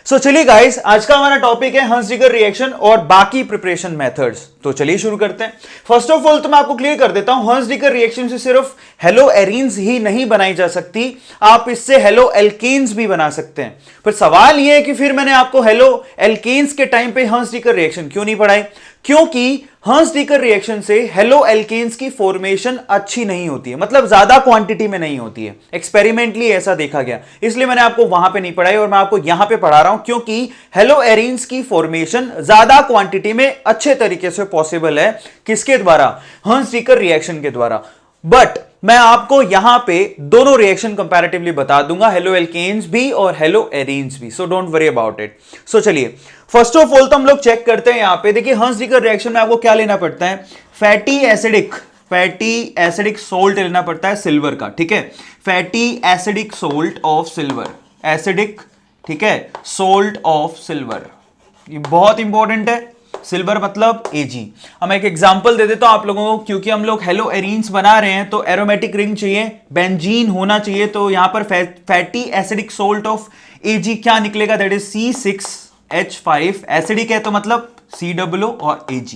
सो चलिए गाइस, आज का हमारा टॉपिक है हंस-डिगर रिएक्शन और बाकी प्रिपरेशन मेथड्स। तो चलिए शुरू करते हैं। फर्स्ट ऑफ ऑल तो मैं आपको क्लियर कर देता हूं, हंस-डिगर रिएक्शन से सिर्फ हेलो एरीन्स ही नहीं बनाई जा सकती, आप इससे हेलो एल्केन्स भी बना सकते हैं। पर सवाल यह है कि फिर मैंने आपको हेलो एल्केन्स के टाइम पे हंस-डिगर रिएक्शन क्यों नहीं पढ़ाई? क्योंकि हंस-डिगर रिएक्शन से हेलो एल्केन्स की फॉर्मेशन अच्छी नहीं होती है, मतलब ज्यादा क्वांटिटी में नहीं होती है। एक्सपेरिमेंटली ऐसा देखा गया, इसलिए मैंने आपको वहां पे नहीं पढ़ाई और मैं आपको यहां पे पढ़ा रहा हूं, क्योंकि हेलो एरीन्स की फॉर्मेशन ज्यादा क्वांटिटी में अच्छे तरीके से पॉसिबल है। किसके द्वारा? हंस-डिगर रिएक्शन के द्वारा। बट मैं आपको यहां पे दोनों रिएक्शन कंपैरेटिवली बता दूंगा, हेलो एल्केन्स भी और हेलो एरीन्स भी। So don't worry about it. So चलिए फर्स्ट ऑफ ऑल तो हम लोग चेक करते हैं यहां पे। देखिए हंस-डिगर रिएक्शन में आपको क्या लेना पड़ता है? फैटी एसिडिक सोल्ट लेना पड़ता है सिल्वर का, ठीक है। Fatty acidic salt of silver, acidic, ठीक है, सोल्ट ऑफ सिल्वर, ये बहुत इंपॉर्टेंट है। सिल्वर मतलब Ag। हम एक एग्जांपल दे देता हूं आप लोगों को, क्योंकि हम लोग हेलो एरीन्स बना रहे हैं तो एरोमेटिक रिंग चाहिए, बेंजीन होना चाहिए। तो यहां पर fatty acidic salt of Ag क्या निकलेगा? That is C6H5। एसिडिक है तो मतलब COO और Ag।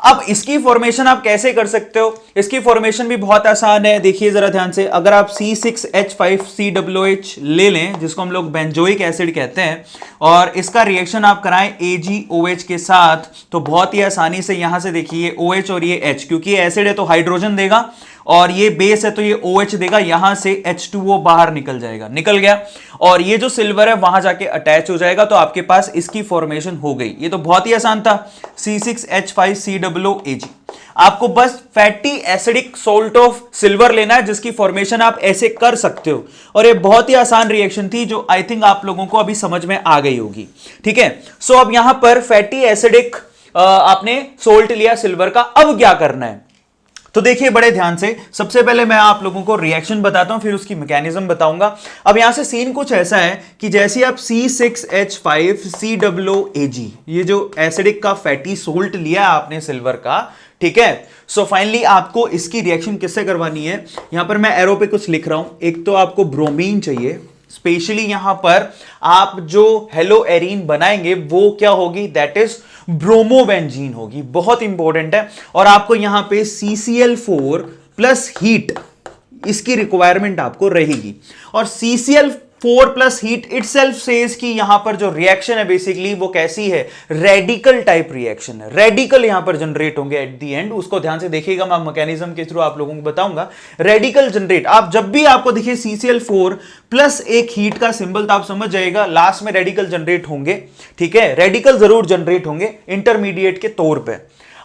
अब इसकी फॉर्मेशन आप कैसे कर सकते हो? इसकी फॉर्मेशन भी बहुत आसान है, देखिए जरा ध्यान से। अगर आप C6H5COOH ले लें, जिसको हम लोग बेंजोइक एसिड कहते हैं, और इसका रिएक्शन आप कराएं AgOH के साथ, तो बहुत ही आसानी से यहां से देखिए OH और ये H, क्योंकि ये एसिड है तो हाइड्रोजन देगा और ये बेस है तो ये OH देगा, यहां से H2O बाहर निकल जाएगा, निकल गया, और ये जो सिल्वर है वहां जाके अटैच हो जाएगा, तो आपके पास इसकी फॉर्मेशन हो गई। ये तो बहुत ही आसान था, C6H5COOH। आपको बस fatty acidic salt of silver लेना है, जिसकी फॉर्मेशन आप ऐसे कर सकते हो, और ये बहुत ही आसान रिएक्शन थी जो आई थिंक आप लोगों को अभी समझ में आ गई होगी, ठीक है। सो अब यहां पर फैटी एसिडिक आपने सोल्ट लिया सिल्वर का, अब क्या करना है? तो देखिए बड़े ध्यान से, सबसे पहले मैं आप लोगों को रिएक्शन बताता हूं, फिर उसकी मैकेनिज्म बताऊंगा। अब यहां से सीन कुछ ऐसा है कि जैसे आप C6H5COOH, ये जो एसिडिक का फैटी सोल्ट लिया आपने सिल्वर का, ठीक है। सो फाइनली आपको इसकी रिएक्शन किससे करवानी है? यहां पर मैं एरो पे कुछ लिख रहा हूं। एक तो आपको ब्रोमीन चाहिए, स्पेशली यहां पर आप जो हेलो एरीन बनाएंगे वो क्या होगी? दैट इज ब्रोमोबेंजीन होगी, बहुत इंपॉर्टेंट है। और आपको यहां पे CCl4 प्लस हीट, इसकी रिक्वायरमेंट आपको रहेगी। और CCl4 plus heat itself says कि यहां पर जो रिएक्शन है बेसिकली वो कैसी है? रेडिकल टाइप रिएक्शन है। रेडिकल यहां पर जनरेट होंगे एट द एंड, उसको ध्यान से देखिएगा, मैं मैकेनिज्म के थ्रू आप लोगों को बताऊंगा। रेडिकल जनरेट, आप जब भी आपको देखिए CCl4 प्लस एक हीट का सिंबल, तो आप समझ जाएगा लास्ट में रेडिकल जनरेट होंगे, ठीक है। रेडिकल जरूर जनरेट होंगे इंटरमीडिएट के तौर पे।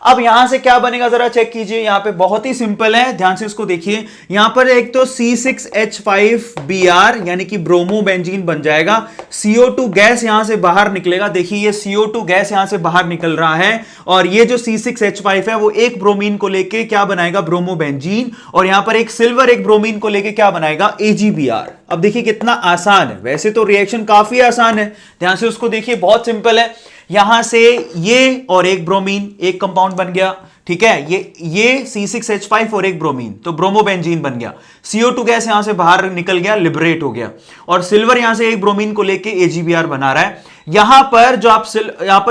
अब यहां से क्या बनेगा जरा चेक कीजिए, यहां पे बहुत ही सिंपल है, ध्यान से इसको देखिए। यहां पर एक तो C6H5Br यानी कि ब्रोमोबेंजीन बन जाएगा, CO2 गैस यहां से बाहर निकलेगा, देखिए ये CO2 गैस यहां से बाहर निकल रहा है, और ये जो C6H5 है वो एक ब्रोमीन को लेके क्या बनाएगा? ब्रोमोबेंजीन। और यहां पर एक सिल्वर एक ब्रोमीन को लेके क्या बनाएगा? AgBr। अब देखिए कितना आसान है, वैसे तो रिएक्शन काफी आसान है, ध्यान से उसको देखिए, बहुत सिंपल है। यहां से ये और एक ब्रोमीन, एक कंपाउंड बन गया, ठीक है। ये C6H5 और एक ब्रोमीन, तो ब्रोमोबेंजीन बन गया। CO2 गैस यहां से बाहर निकल गया, लिबरेट हो गया, और सिल्वर यहां से एक ब्रोमीन को लेके AgBr बना रहा है। यहां पर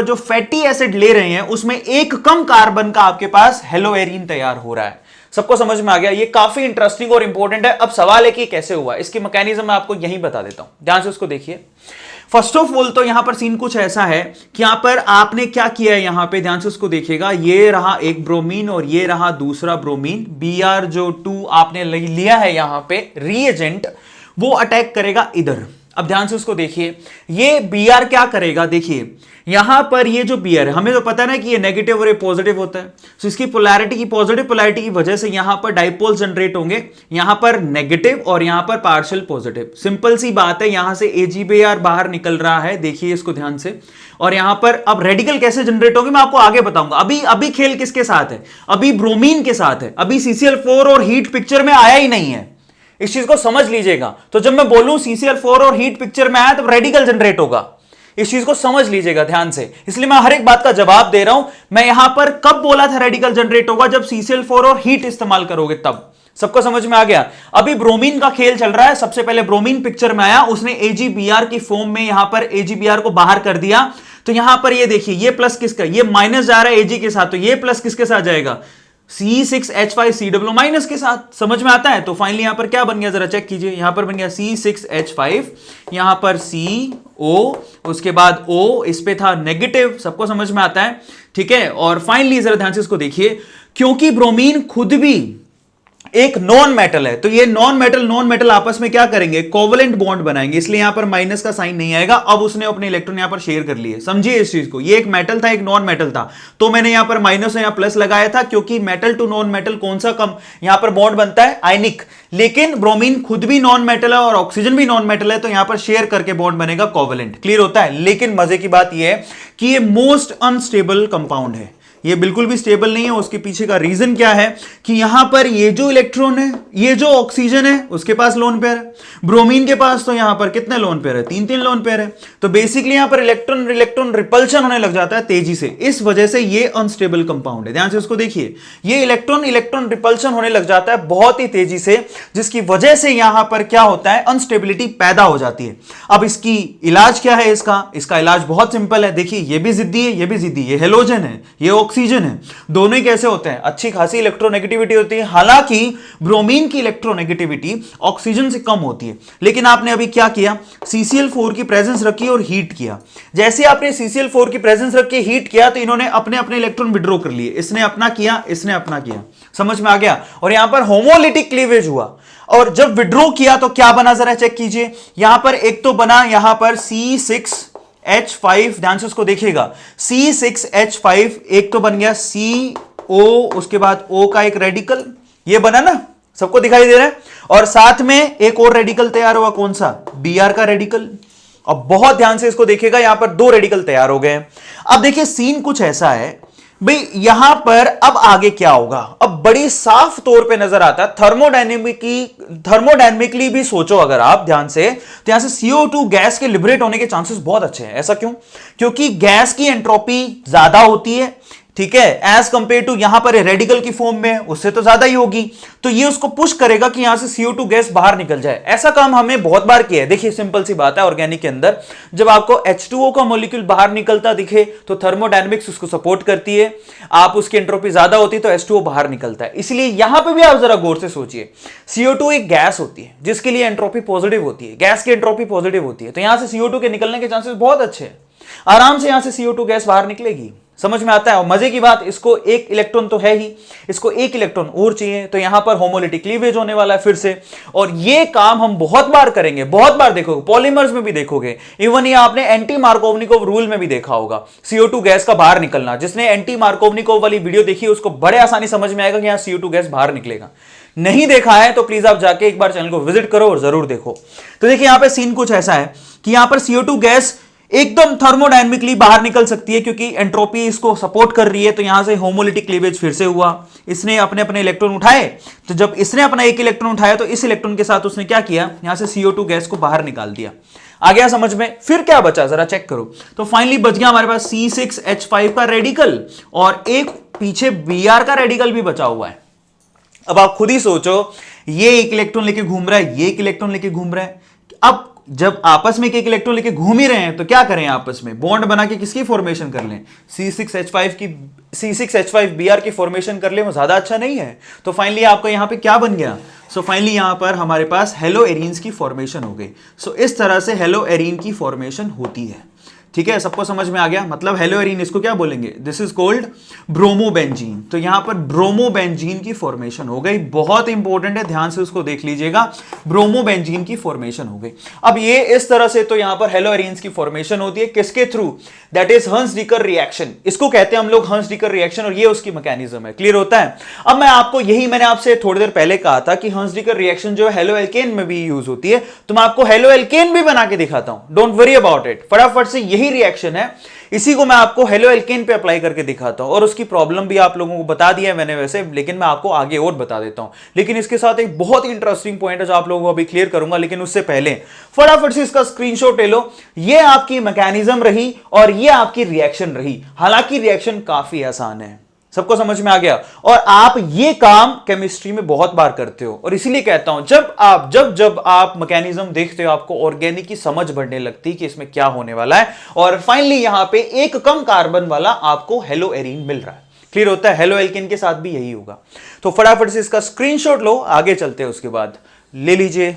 जो फैटी एसिड ले रहे हैं उसमें एक कम कार्बन का आपके पास हेलो एरीन तैयार हो रहा है। सबको समझ में आ गया? ये काफी इंटरेस्टिंग और इंपॉर्टेंट है। अब सवाल है कि कैसे हुआ, इसकी मैकेनिज्म मैं आपको यहीं बता देता हूं, ध्यान से उसको देखिए। फर्स्ट ऑफ ऑल तो यहां पर सीन कुछ ऐसा है कि यहां पर आपने क्या किया है, यहां पे ध्यान से उसको देखिएगा, ये रहा एक ब्रोमीन और ये रहा दूसरा ब्रोमीन, Br जो 2 आपने लिया है यहां पे रिएजेंट, वो अटैक करेगा इधर। अब ध्यान से उसको देखिए, ये Br क्या करेगा? देखिए यहां पर ये जो Br है, हमें तो पता है ना कि ये नेगेटिव और ये पॉजिटिव होता है, तो इसकी पोलैरिटी की, पॉजिटिव पोलैरिटी की वजह से यहां पर डाइपोल जनरेट होंगे, यहां पर नेगेटिव और यहां पर पार्शियल पॉजिटिव। सिंपल सी बात है, यहां से AgBr बाहर निकल रहा है, देखिए इसको ध्यान से। और यहां पर अब रेडिकल कैसे जनरेट होंगे मैं आपको आगे बताऊंगा। अभी खेल किसके साथ है? अभी ब्रोमीन के साथ है, अभी CCl4 और हीट पिक्चर में आया ही नहीं है, इस चीज को समझ लीजिएगा। तो जब मैं बोलूं CCl4 और हीट पिक्चर में आया तो रेडिकल जनरेट होगा, इस चीज को समझ लीजिएगा ध्यान से, इसलिए मैं हर एक बात का जवाब दे रहा हूं। मैं यहां पर कब बोला था रेडिकल जनरेट होगा? जब CCl4 और हीट इस्तेमाल करोगे तब। सबको समझ में आ गया। अभी ब्रोमीन का खेल चल रहा है, सबसे पहले ब्रोमीन पिक्चर में आया, उसने AgBr की फॉर्म में यहां पर AgBr को बाहर कर दिया। तो यहां पर ये देखिए, ये प्लस किसका, ये माइनस जा रहा है Ag के साथ, तो ये प्लस किसके साथ जाएगा, C6H5COO माइनस के साथ। समझ में आता है। तो फाइनली यहां पर क्या बन गया, जरा चेक कीजिए, यहां पर बन गया C6H5, यहां पर CO, उसके बाद O, इस पे था नेगेटिव। सबको समझ में आता है, ठीक है। और फाइनली जरा ध्यान से इसको देखिए, क्योंकि ब्रोमीन खुद भी एक नॉन मेटल है, तो ये नॉन मेटल आपस में क्या करेंगे, कोवेलेंट बॉन्ड बनाएंगे, इसलिए यहां पर माइनस का साइन नहीं आएगा। अब उसने अपने इलेक्ट्रॉन यहां पर शेयर कर लिए, समझिए इस चीज को। ये एक मेटल था, एक नॉन मेटल था, तो मैंने यहां पर माइनस और यहां प्लस लगाया था, क्योंकि मेटल टू नॉन मेटल कौन सा कम यहां पर बॉन्ड बनता है, आयनिक। लेकिन ब्रोमीन खुद भी नॉन मेटल है और ऑक्सीजन भी नॉन मेटल है, तो यहां पर शेयर करके बॉन्ड बनेगा कोवेलेंट। क्लियर होता है। लेकिन मजे की बात यह है कि ये मोस्ट अनस्टेबल कंपाउंड है, ये बिल्कुल भी स्टेबल नहीं है। उसके पीछे का रीजन क्या है कि यहां पर ये जो इलेक्ट्रॉन है, ये जो ऑक्सीजन है, उसके पास लोन पेयर है, ब्रोमीन के पास तो यहां पर कितने लोन पेयर है, 3 लोन पेयर है। तो बेसिकली यहां पर इलेक्ट्रॉन रिपल्शन होने लग जाता है तेजी से, इस वजह से ये अनस्टेबल कंपाउंड है। ध्यान से उसको देखिए, ये इलेक्ट्रॉन रिपल्शन होने लग जाता है बहुत ही तेजी से, जिसकी वजह से यहां पर क्या होता है, अनस्टेबिलिटी पैदा हो जाती है। अब इसकी इलाज क्या है, इसका इलाज बहुत सिंपल है। देखिए, ये भी जिद्दी है, ये भी जिद्दी, ये हेलोजन है, ये ऑक्सीजन है, दोनों ही कैसे होते हैं, अच्छी खासी इलेक्ट्रोनेगेटिविटी होती है। हालांकि ब्रोमीन की इलेक्ट्रोनेगेटिविटी ऑक्सीजन से कम होती है, लेकिन आपने अभी क्या किया, CCl4 की प्रेजेंस रखी और हीट किया। जैसे आपने CCl4 की प्रेजेंस रख के हीट किया, तो इन्होंने अपने अपने इलेक्ट्रॉन विड्रॉ कर लिए, इसने अपना किया, इसने अपना किया। समझ में आ गया। और यहां पर होमोलिटिक क्लीवेज हुआ, और जब विड्रॉ किया तो क्या बना, जरा चेक कीजिए। यहां पर एक तो बना यहां पर C6H5, ध्यान से उसको देखिएगा, C6H5, एक तो बन गया CO, उसके बाद O का एक रेडिकल, ये बना ना, सबको दिखाई दे रहा है। और साथ में एक और रेडिकल तैयार हुआ, कौन सा, Br का रेडिकल। अब बहुत ध्यान से इसको देखिएगा, यहां पर 2 रेडिकल तैयार हो गए। अब देखिए सीन कुछ ऐसा है भाई, यहां पर अब आगे क्या होगा, अब बड़ी साफ तौर पे नजर आता है। थर्मोडायनेमिकली भी सोचो अगर आप ध्यान से, तो यहां से CO2 गैस के लिबरेट होने के चांसेस बहुत अच्छे हैं। ऐसा क्यों, क्योंकि गैस की एंट्रोपी ज्यादा होती है, ठीक है, एज कंपेयर टू यहां पर रेडिकल की फॉर्म में, उससे तो ज्यादा ही होगी। तो ये उसको पुश करेगा कि यहां से CO2 गैस बाहर निकल जाए। ऐसा काम हमने बहुत बार किया है। देखिए सिंपल सी बात है, ऑर्गेनिक के अंदर जब आपको H2O का मॉलिक्यूल बाहर निकलता दिखे तो थर्मोडायनेमिक्स उसको सपोर्ट करती है, आप उसकी एंट्रोपी ज्यादा होती है तो H2O बाहर निकलता है। इसलिए यहां पर भी आप जरा गौर से सोचिए, CO2 एक गैस होती है जिसके लिए एंट्रोपी पॉजिटिव होती है, गैस की एंट्रोपी पॉजिटिव होती है, तो यहां से CO2 के निकलने के चांसेस बहुत अच्छे हैं, आराम से यहां से CO2 गैस बाहर निकलेगी। समझ में आता है। और मजे की बात, इसको एक इलेक्ट्रॉन तो है ही, इसको एक इलेक्ट्रॉन और चाहिए, तो यहां पर होमोलिटिक क्लीवेज होने वाला है फिर से। और ये काम हम बहुत बार करेंगे, बहुत बार देखोगे, पॉलीमर्स में भी देखोगे, इवन ये आपने एंटी मार्कोवनिकोव रूल में भी देखा होगा, CO2 गैस का बाहर निकलना। जिसने एंटी मार्कोवनिकोव वाली वीडियो देखी उसको बड़े आसानी समझ में आएगा कि यहां CO2 गैस बाहर निकलेगा। नहीं देखा है तो प्लीज आप जाके एक बार चैनल को विजिट करो और जरूर देखो। तो देखिए यहां पर सीन कुछ ऐसा है कि यहां पर CO2 गैस एकदम थर्मोडायनेमिकली बाहर निकल सकती है, क्योंकि एंट्रोपी इसको सपोर्ट कर रही है। तो यहां से होमोलिटिक क्लीवेज फिर से हुआ, इसने अपने अपने इलेक्ट्रॉन उठाए, तो जब इसने अपना एक इलेक्ट्रॉन उठाया तो इस इलेक्ट्रॉन के साथ उसने क्या किया, यहां से CO2 गैस को बाहर निकाल दिया। आ गया समझ में। फिर क्या बचा जरा चेक करो, तो फाइनली बच गया हमारे पास C6H5 का रेडिकल और एक पीछे Br का रेडिकल भी बचा हुआ है। अब आप खुद ही सोचो, ये एक इलेक्ट्रॉन लेके घूम रहा है, ये एक इलेक्ट्रॉन लेके घूम रहा है। अब जब आपस में एक इलेक्ट्रॉन लेके घूम ही रहे हैं तो क्या करें, आपस में बॉन्ड बना के किसकी फॉर्मेशन कर लें, C6H5Br की फॉर्मेशन कर लें, वो ज्यादा अच्छा नहीं है। तो फाइनली आपका यहां पे क्या बन गया, सो फाइनली यहां पर हमारे पास हेलो एरीन्स की फॉर्मेशन हो गई। सो इस तरह से हेलो एरीन की फॉर्मेशन होती है। ठीक है, सबको समझ में आ गया। मतलब हेलो एरीन इसको क्या बोलेंगे, दिस इज कॉल्ड ब्रोमोबेंजीन। तो यहां पर ब्रोमोबेंजीन की फॉर्मेशन हो गई, बहुत इंपॉर्टेंट है, ध्यान से उसको देख लीजिएगा, ब्रोमोबेंजीन की फॉर्मेशन हो गई। अब ये इस तरह से तो यहां पर हेलो एरीन्स की फॉर्मेशन होती है, किसके थ्रू, दैट इज हंस-डीकर रिएक्शन। इसको कहते हैं हम लोग हंस-डीकर रिएक्शन, और ये उसकी मैकेनिज्म है। क्लियर होता है। अब मैं आपको यही मैंने आपसे थोड़ी देर पहले कहा था कि हंस-डीकर रिएक्शन जो है हेलो एल्केन में भी यूज होती है, तो मैं आपको हेलो एल्केन भी बना के दिखाता हूं, डोंट वरी अबाउट इट। फटाफट से यही रिएक्शन है, इसी को मैं आपको हेलो एल्केन पे अप्लाई करके दिखाता हूं, और उसकी प्रॉब्लम भी आप लोगों को बता दिया है मैंने वैसे, लेकिन मैं आपको आगे और बता देता हूं। लेकिन इसके साथ एक बहुत ही इंटरेस्टिंग पॉइंट है जो आप लोगों को अभी क्लियर करूंगा, लेकिन उससे पहले फटाफट से इसका स्क्रीनशॉट ले लो। ये आपकी मैकेनिज्म रही और ये आपकी रिएक्शन रही। हालांकि रिएक्शन काफी आसान है, सबको समझ में आ गया? और आप ये काम केमिस्ट्री में बहुत बार करते हो, और इसीलिए कहता हूं जब आप मैकेनिज्म देखते हो आपको ऑर्गेनिक की समझ बढ़ने लगती है कि इसमें क्या होने वाला है, और फाइनली यहां पे एक कम कार्बन वाला आपको हेलो एरीन मिल रहा है। क्लियर होता है? हेलो एल्केन के साथ भी यही होगा। तो फटाफट से इसका स्क्रीनशॉट लो, आगे चलते हैं, उसके बाद ले लीजिए।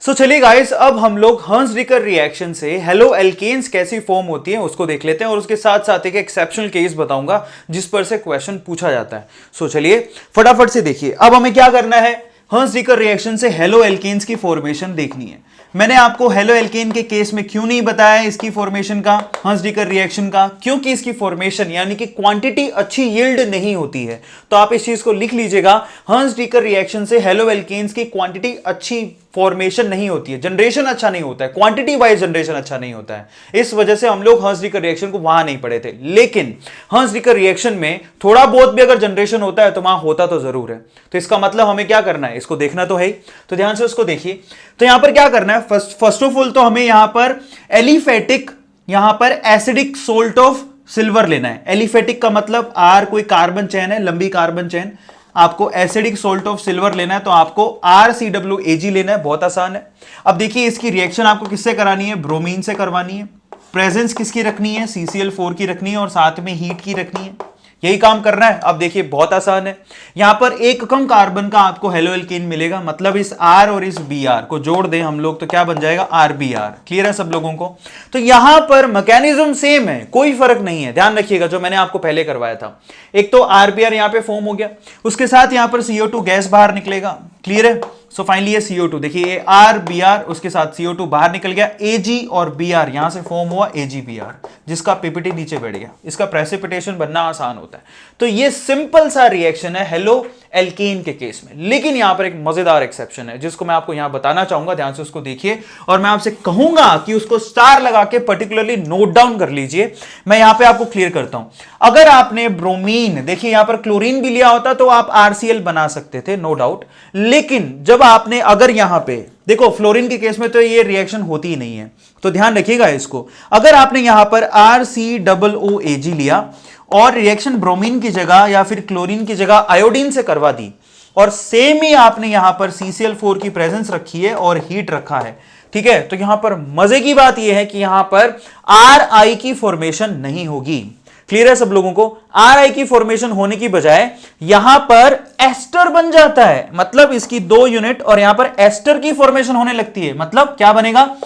चलिए गाइस, अब हम लोग हर्ट्ज-डिकर रिएक्शन से हेलो एल्केन्स कैसी फॉर्म होती है उसको देख लेते हैं, और उसके साथ साथ एक एक्सेप्शनल केस बताऊंगा जिस पर से क्वेश्चन पूछा जाता है। चलिए फटाफट से देखिए, अब हमें क्या करना है, हर्ट्ज-डिकर रिएक्शन से हेलो एल्केन्स की फॉर्मेशन देखनी है। मैंने आपको हेलो एल्केन के केस में क्यों नहीं बताया इसकी फॉर्मेशन का, हर्ट्ज-डिकर रिएक्शन का, क्योंकि इसकी फॉर्मेशन यानी कि क्वांटिटी अच्छी यील्ड नहीं होती है। तो आप इस चीज को लिख लीजिएगा, हर्ट्ज-डिकर रिएक्शन से हेलो एल्केन्स की क्वांटिटी अच्छी फॉर्मेशन नहीं होती है, जनरेशन अच्छा नहीं होता है, क्वांटिटी वाइज जनरेशन अच्छा नहीं होता है। इस वजह से हम लोग हर्ट्ज-डिकर रिएक्शन को वहां नहीं पढ़े थे। लेकिन हर्ट्ज-डिकर रिएक्शन में थोड़ा बहुत भी अगर जनरेशन होता है तो वहां होता तो जरूर है। तो इसका मतलब हमें क्या करना है, इसको देखना तो है ही, तो ध्यान से उसको देखिए। तो यहां पर क्या करना है, फर्स्ट ऑफ ऑल तो हमें यहां पर एलिफेटिक, यहां पर एसिडिक सोल्ट ऑफ सिल्वर लेना है। एलिफेटिक का मतलब आर कोई कार्बन चेन है, लंबी कार्बन चेन, आपको एसिडिक सोल्ट ऑफ सिल्वर लेना है, तो आपको RCWAG लेना है, बहुत आसान है। अब देखिए इसकी रिएक्शन आपको किससे करानी है, ब्रोमीन से करवानी है। प्रेजेंस किसकी रखनी है, CCl4 की रखनी है, और साथ में हीट की रखनी है, यही काम करना है। अब देखिए बहुत आसान है, यहां पर एक कम कार्बन का आपको हेलो एल्केन मिलेगा, मतलब इस R और इस Br को जोड़ दें हम लोग तो क्या बन जाएगा, RBr। क्लियर है सब लोगों को? तो यहां पर मैकेनिज्म सेम है, कोई फर्क नहीं है, ध्यान रखिएगा, जो मैंने आपको पहले करवाया था। एक तो RBr यहां पे फॉर्म हो गया, उसके साथ यहां पर CO2 गैस बाहर निकलेगा। क्लियर है? सो फाइनली ये CO2, देखिए ये RBr, उसके साथ CO2 बाहर निकल गया, Ag और Br यहां से फॉर्म हुआ AgBr, जिसका पीपीटी नीचे बैठ गया। इसका प्रेसिपिटेशन बनना आसान होता है। तो ये सिंपल सा रिएक्शन है हेलो एल्केन के केस में। लेकिन यहां पर एक मजेदार एक्सेप्शन है जिसको मैं आपको यहां बताना चाहूंगा, ध्यान से उसको देखिए, और मैं आपसे कहूंगा कि उसको स्टार लगा के पर्टिकुलरली नोट डाउन कर लीजिए। मैं यहां पे आपको क्लियर करता हूं, अगर आपने ब्रोमीन, देखिए यहां पर क्लोरीन भी लिया होता तो आप RCl बना सकते थे, नो डाउट। लेकिन जब आपने, अगर यहां पे देखो फ्लोरीन के केस में तो ये रिएक्शन होती ही नहीं है, तो ध्यान रखिएगा इसको। अगर आपने यहां पर RCOOAG लिया और रिएक्शन ब्रोमीन की जगह या फिर क्लोरीन की जगह आयोडीन से करवा दी, और सेम ही आपने यहां पर CCl4 की प्रेजेंस रखी है और हीट रखा है, ठीक है, तो यहां पर मजे की बात यह है कि यहां पर RI की फॉर्मेशन नहीं होगी। क्लियर है सब लोगों को? RI की फॉर्मेशन होने की बजाय यहां पर एस्टर बन जाता है, मतलब इसकी 2 यूनिट और यहां पर एस्टर की फॉर्मेशन होने लगती है। मतलब क्या बनेगा,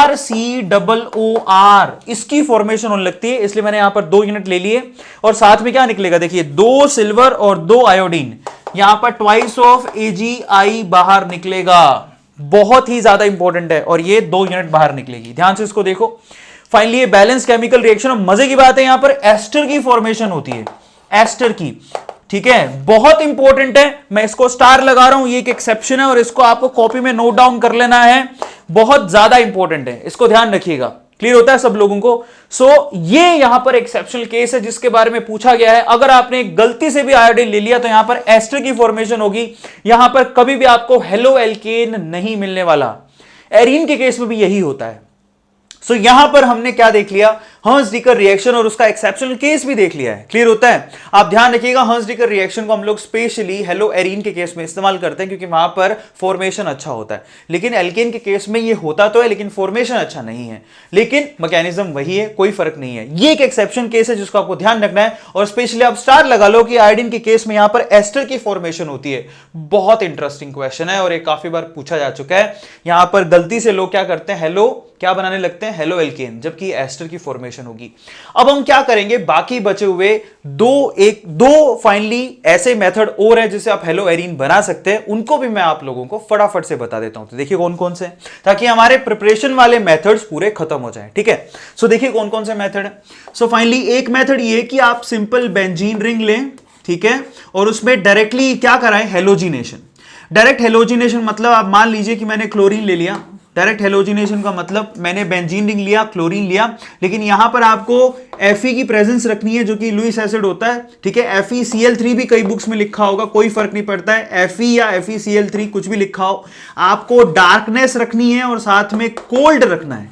RCOOR, इसकी फॉर्मेशन होने लगती है। इसलिए मैंने यहां पर 2 यूनिट ले लिए, और साथ में क्या निकलेगा, देखिए 2 सिल्वर और 2 आयोडीन, यहां पर ट्वाइस ऑफ AgI बाहर निकलेगा, बहुत ही ज्यादा इंपॉर्टेंट है, और ये 2 यूनिट बाहर निकलेगी। ध्यान से इसको देखो, फाइनली ये बैलेंस केमिकल रिएक्शन। मजे की बात है यहां पर एस्टर की फॉर्मेशन होती है, एस्टर की, ठीक है, बहुत इंपॉर्टेंट है। मैं इसको स्टार लगा रहा हूं, ये एक एक्सेप्शन है, और इसको आपको कॉपी में नोट डाउन कर लेना है, बहुत ज्यादा इंपॉर्टेंट है, इसको ध्यान रखिएगा। क्लियर होता है सब लोगों को? ये यहां पर एक्सेप्शनल केस है जिसके बारे में पूछा गया है। अगर आपने गलती से भी आयोडीन ले लिया तो यहां पर एस्टर की फॉर्मेशन होगी, यहां पर कभी भी आपको हेलो एल्केन नहीं मिलने वाला। एरीन के केस में भी यही होता है। यहां पर हमने क्या देख लिया, हर्ट्ज-डिकर रिएक्शन, और उसका एक्सेप्शनल केस भी देख लिया है। क्लियर होता है? आप ध्यान रखिएगा, हर्ट्ज-डिकर रिएक्शन को हम लोग स्पेशली हेलो एरीन के केस में इस्तेमाल करते हैं क्योंकि वहां पर फॉर्मेशन अच्छा होता है। लेकिन एल्केन के केस में ये होता तो है लेकिन फॉर्मेशन अच्छा नहीं है, लेकिन मैकेनिज्म वही है, कोई फर्क नहीं है। ये एक एक्सेप्शन केस है जिसको आपको ध्यान रखना है, और स्पेशली आप स्टार लगा लो कि आयोडीन के केस में यहां पर एस्टर की फॉर्मेशन होती है। बहुत इंटरेस्टिंग क्वेश्चन है और ये काफी बार पूछा जा चुका है। यहां पर गलती से लोग क्या करते हैं, हेलो क्या बनाने लगते हैं, हेलो एल्केन, जबकि एस्टर की फॉर्मेशन होगी। अब हम क्या करेंगे, बाकी बचे हुए दो फाइनली ऐसे मेथड और है जिससे आप हेलो एरीन बना सकते हैं, उनको भी मैं आप लोगों को फटाफट से बता देता हूं। तो देखिए कौन कौन से, ताकि हमारे प्रिपरेशन वाले मेथड्स पूरे खत्म हो जाए, ठीक है। देखिए कौन कौन से मेथड है। फाइनली एक मेथड ये कि आप सिंपल बेंजीन रिंग लें, ठीक है, और उसमें डायरेक्टली क्या कराएं, हेलोजिनेशन। डायरेक्ट हेलोजिनेशन मतलब आप मान लीजिए कि मैंने क्लोरीन ले लिया, डायरेक्ट हेलोजिनेशन का मतलब मैंने बेंजीन रिंग लिया, क्लोरीन लिया, लेकिन यहां पर आपको Fe की प्रेजेंस रखनी है जो कि लुईस एसिड होता है, ठीक है। FeCl3 भी कई बुक्स में लिखा होगा, कोई फर्क नहीं पड़ता है, Fe या FeCl3 कुछ भी लिखा हो, आपको डार्कनेस रखनी है और साथ में कोल्ड रखना है,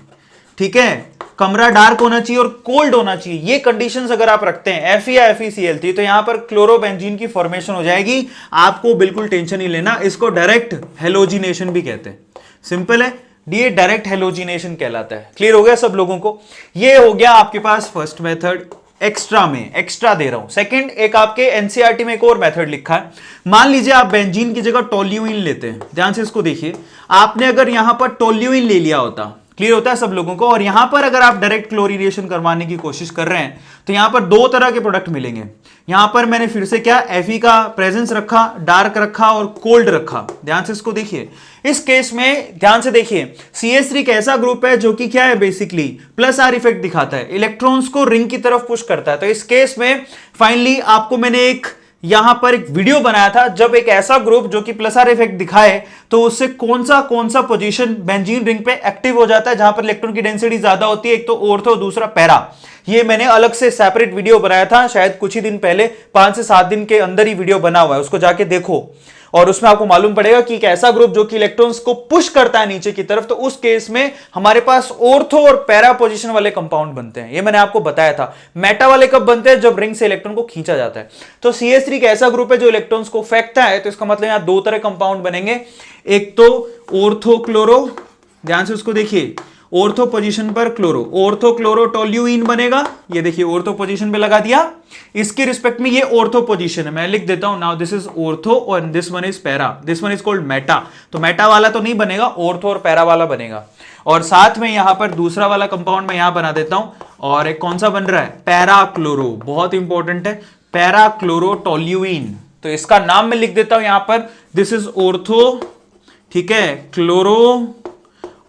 ठीक है। कमरा डार्क होना चाहिए और कोल्ड होना चाहिए, ये कंडीशंस अगर आप रखते हैं Fe या FeCl3 तो यहां पर क्लोरोबेंजीन की फॉर्मेशन हो जाएगी। आपको बिल्कुल टेंशन नहीं लेना, इसको डायरेक्ट हेलोजिनेशन भी कहते हैं। सिंपल है, ये डायरेक्ट हेलोजिनेशन कहलाता है। क्लियर हो गया सब लोगों को? ये हो गया आपके पास फर्स्ट मेथड, एक्स्ट्रा में एक्स्ट्रा दे रहा हूं। सेकंड, एक आपके एनसीईआरटी में एक और मेथड लिखा है। मान लीजिए आप बेंजीन की जगह टोल्यूइन लेते हैं, ध्यान से इसको देखिए। आपने अगर यहां पर टोल्यूइन ले लिया होता, क्लियर होता है सब लोगों को, और यहां पर अगर आप डायरेक्ट क्लोरीनेशन करवाने की कोशिश कर रहे हैं तो यहां पर दो तरह के प्रोडक्ट मिलेंगे। यहां पर मैंने फिर से क्या Fe का प्रेजेंस रखा, डार्क रखा और कोल्ड रखा। ध्यान से इसको देखिए। इस केस में ध्यान से देखिए, CH3 एक ऐसा ग्रुप है जो कि क्या है, बेसिकली प्लस आर इफेक्ट दिखाता है, इलेक्ट्रॉन्स को रिंग की तरफ पुश करता है। तो इस केस में फाइनली आपको मैंने एक यहां पर एक वीडियो बनाया था, जब एक ऐसा ग्रुप जो कि प्लस आर इफेक्ट दिखाए तो उससे कौन सा पोजीशन बेंजीन रिंग पे एक्टिव हो जाता है, जहां पर इलेक्ट्रॉन की डेंसिटी ज्यादा होती है, एक तो ऑर्थो दूसरा पैरा। ये मैंने अलग से सेपरेट वीडियो बनाया था, शायद कुछ ही दिन पहले, 5 से 7 दिन के अंदर ही वीडियो बना हुआ है, उसको जाके देखो और उसमें आपको मालूम पड़ेगा कि एक ऐसा ग्रुप जो कि इलेक्ट्रॉन्स को पुश करता है नीचे की तरफ, तो उस केस में हमारे पास ऑर्थो और पैरा पोजीशन वाले कंपाउंड बनते हैं। ये मैंने आपको बताया था। मेटा वाले कब बनते हैं, जब रिंग से इलेक्ट्रॉन को खींचा जाता है। तो CH3 एक ऐसा ग्रुप है जो इलेक्ट्रॉन्स को फेंकता है। तो इसका मतलब यहां दो तरह कंपाउंड बनेंगे, एक तो ऑर्थोक्लोरो, ध्यान से उसको देखिए, ऑर्थो पोजीशन पर क्लोरो, ऑर्थोक्लोरोटोल्यूइन बनेगा। ये देखिए ऑर्थो पोजीशन पे लगा दिया, इसके रिस्पेक्ट में ये ऑर्थो पोजीशन है, मैं लिख देता हूं। नाउ दिस इज ऑर्थो और this one is para, this one is called Meta. तो मेटा वाला तो नहीं बनेगा, ऑर्थो और पैरा वाला बनेगा। और साथ में यहां पर दूसरा वाला कंपाउंड मैं यहां बना देता हूं, और एक कौन सा बन रहा है, पैराक्लोरो, बहुत इंपॉर्टेंट है, पैराक्लोरोटोल्यूइन। तो इसका नाम मैं लिख देता हूं यहां पर, दिस इज ऑर्थो, ठीक है, क्लोरो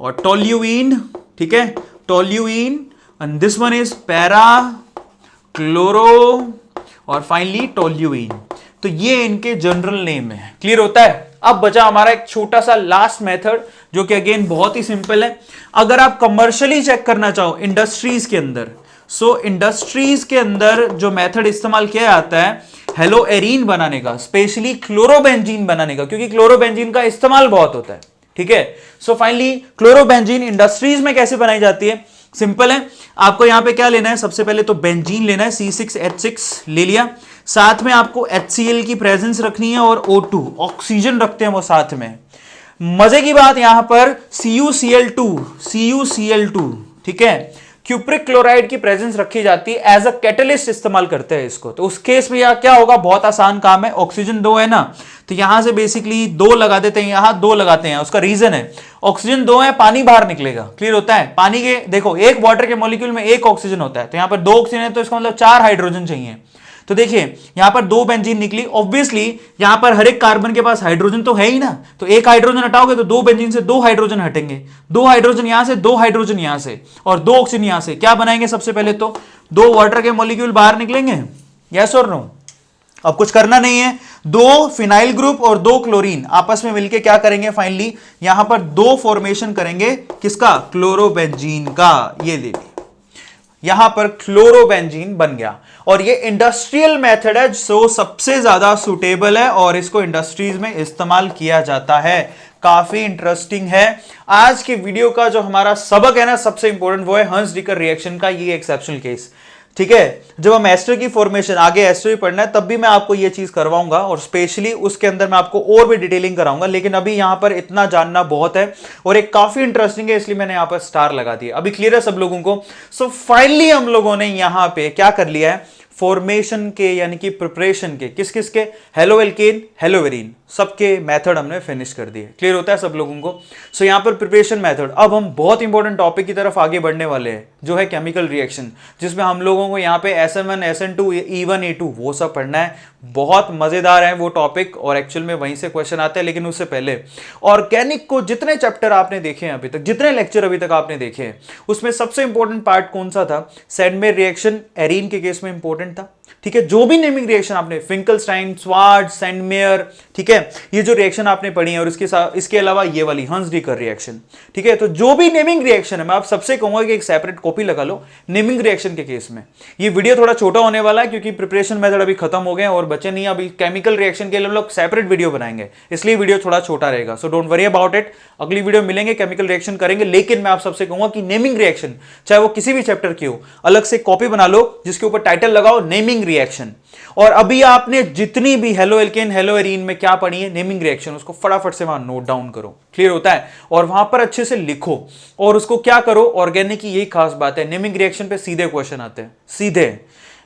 और टोल्यूइन, ठीक है, toluene, and this one is para chloro और फाइनली टोल्यूइन। तो ये इनके जनरल नेम है। क्लियर होता है? अब बचा हमारा एक छोटा सा लास्ट मेथड जो कि अगेन बहुत ही सिंपल है। अगर आप कमर्शियली चेक करना चाहो इंडस्ट्रीज के अंदर, सो इंडस्ट्रीज के अंदर जो मेथड इस्तेमाल किया जाता है हेलो एरीन बनाने का, स्पेशली क्लोरोबेंजीन बनाने का, क्योंकि क्लोरोबेंजीन का इस्तेमाल बहुत होता है। ठीक है, सो फाइनली क्लोरोबेंजीन इंडस्ट्रीज में कैसे बनाई जाती है, सिंपल है। आपको यहां पे क्या लेना है, सबसे पहले तो बेंजीन लेना है, C6H6 ले लिया, साथ में आपको HCl की प्रेजेंस रखनी है और O2 ऑक्सीजन रखते हैं वो साथ में। मजे की बात यहां पर CuCl2, ठीक है, क्यूप्रिक क्लोराइड की प्रेजेंस रखी जाती है, एज अ कैटलिस्ट इस्तेमाल करते हैं इसको। तो उस केस में यहां क्या होगा, बहुत आसान काम है, ऑक्सीजन 2 है ना, तो यहां से बेसिकली 2 लगा देते हैं, यहां 2 लगाते हैं। उसका रीजन है ऑक्सीजन 2 है, पानी बाहर निकलेगा। क्लियर होता है? पानी के देखो एक वाटर के मॉलिक्यूल में 1 ऑक्सीजन होता है, तो यहां पर 2 ऑक्सीजन है, तो इसका मतलब 4 हाइड्रोजन चाहिए। तो देखिए यहां पर 2 बेंजीन निकली, ऑब्वियसली यहां पर हर एक कार्बन के पास हाइड्रोजन तो है ही ना, तो एक हाइड्रोजन हटाओगे तो 2 बेंजीन से 2 हाइड्रोजन हटेंगे, 2 हाइड्रोजन यहां से, 2 हाइड्रोजन यहां से और 2 ऑक्सीजन यहां से। क्या बनाएंगे, सबसे पहले तो 2 वाटर के मॉलिक्यूल बाहर निकलेंगे, यस और नो। अब कुछ करना नहीं है, 2 फिनाइल ग्रुप और 2 क्लोरीन आपस में मिलकर क्या करेंगे, फाइनली यहां पर 2 फॉर्मेशन करेंगे, किसका, क्लोरोबेंजीन का। ये ले ली, यहां पर क्लोरोबेंजीन बन गया। और ये इंडस्ट्रियल मेथड है जो सबसे ज्यादा सुटेबल है और इसको इंडस्ट्रीज में इस्तेमाल किया जाता है। काफी इंटरेस्टिंग है। आज की वीडियो का जो हमारा सबक है ना, सबसे इंपॉर्टेंट वो है हंस-डिकर रिएक्शन का ये एक्सेप्शनल केस। ठीक है, जब हम एस्टर की फॉर्मेशन, आगे एस्टर भी पढ़ना है, तब भी मैं आपको ये चीज करवाऊंगा और स्पेशली उसके अंदर मैं आपको और भी डिटेलिंग कराऊंगा, लेकिन अभी यहां पर इतना जानना बहुत है और एक काफी इंटरेस्टिंग है, इसलिए मैंने यहां पर स्टार लगा दिया। अभी क्लियर है सब लोगों को? सो फाइनली हम लोगों ने यहां पे क्या कर लिया है, फॉर्मेशन के यानी कि प्रिपरेशन के, किस किस के, हेलो एल्केन, हेलो वेरीन, सबके मेथड हमने फिनिश कर दिए। क्लियर होता है सब लोगों को? सो यहां पर प्रिपरेशन मेथड। अब हम बहुत इंपॉर्टेंट टॉपिक की तरफ आगे बढ़ने वाले हैं, जो है केमिकल रिएक्शन, जिसमें हम लोगों को यहां पे SN1, SN2, E1, E2 वो सब पढ़ना है। बहुत मजेदार है वो टॉपिक और एक्चुअल में वहीं से क्वेश्चन आते हैं। लेकिन उससे पहले ऑर्गेनिक को जितने चैप्टर आपने देखे हैं अभी तक, जितने लेक्चर अभी तक आपने देखे हैं, उसमें सबसे इंपॉर्टेंट पार्ट कौन सा था, सैंडमेयर रिएक्शन एरीन के केस में इंपॉर्टेंट था। ठीक है, जो भी नेमिंग रिएक्शन आपने फिंकलस्टाइन, स्वार्ट्ज, सैंडमेयर, ठीक है, ये जो रिएक्शन आपने पढ़ी है, और इसके अलावा ये वाली हंस-डिकर रिएक्शन, ठीक है, तो जो भी नेमिंग रिएक्शन है मैं आप सबसे कहूंगा कि एक सेपरेट कॉपी लगा लो नेमिंग रिएक्शन के केस में। ये वीडियो थोड़ा छोटा होने वाला है क्योंकि प्रिपरेशन मेथड अभी खत्म हो गए और बचे नहीं, अभी केमिकल रिएक्शन के लिए हम लोग सेपरेट वीडियो बनाएंगे, इसलिए वीडियो थोड़ा छोटा रहेगा। सो डोंट वरी अबाउट इट, अगली वीडियो मिलेंगे, केमिकल रिएक्शन करेंगे। लेकिन मैं आप सबसे कहूंगा कि नेमिंग रिएक्शन चाहे वो किसी भी चैप्टर की हो, अलग से कॉपी बना लो जिसके ऊपर टाइटल लगाओ नेमिंग रिएक्शन। और अभी आपने जितनी भी हेलो एल्केन, हेलो एरीन में क्या पढ़ी है नेमिंग रिएक्शन, उसको फटाफट से वहां नोट डाउन करो, क्लियर होता है, और वहां पर अच्छे से लिखो और उसको क्या करो, ऑर्गेनिक की यही खास बात है, नेमिंग रिएक्शन पे सीधे क्वेश्चन आते हैं, सीधे।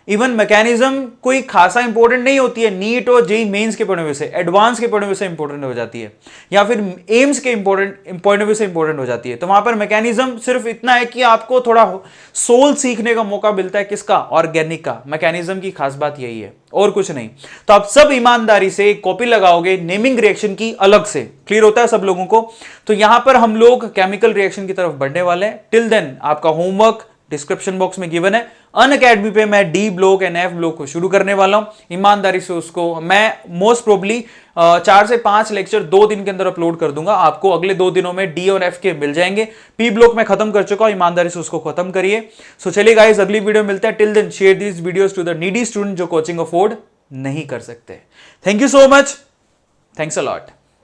इवन मैकेनिज्म कोई खासा इंपॉर्टेंट नहीं होती है, नीट और जेई मेंस के पॉइंट ऑफ व्यू से, एडवांस के पॉइंट ऑफ व्यू से इंपॉर्टेंट हो जाती है, या फिर एम्स के पॉइंट ऑफ व्यू से इंपॉर्टेंट हो जाती है। तो वहां पर मैकेनिज्म सिर्फ इतना है कि आपको थोड़ा सोल सीखने का मौका मिलता है, किसका, ऑर्गेनिक का। मैकेनिज्म की खास बात यही है और कुछ नहीं। तो आप सब ईमानदारी से एक कॉपी लगाओगे नेमिंग रिएक्शन की अलग से, क्लियर होता है सब लोगों को। तो यहां पर हम लोग केमिकल रिएक्शन की तरफ बढ़ने वाले हैं। टिल देन आपका होमवर्क डिस्क्रिप्शन बॉक्स में गिवन है। अनअकैडमी पे मैं D block and F block को शुरू करने वाला हूं, ईमानदारी से उसको मैं मोस्ट प्रोबली 4 से 5 लेक्चर 2 दिन के अंदर अपलोड कर दूंगा। आपको अगले 2 दिनों में डी और एफ के मिल जाएंगे। पी ब्लॉक में खत्म कर चुका हूं, ईमानदारी से उसको खत्म करिए। सो चलिए गाइस, अगली वीडियो मिलता है। Till then share this videos to the needy student जो कोचिंग अफोर्ड नहीं कर सकते। Thank you so much, thanks a lot.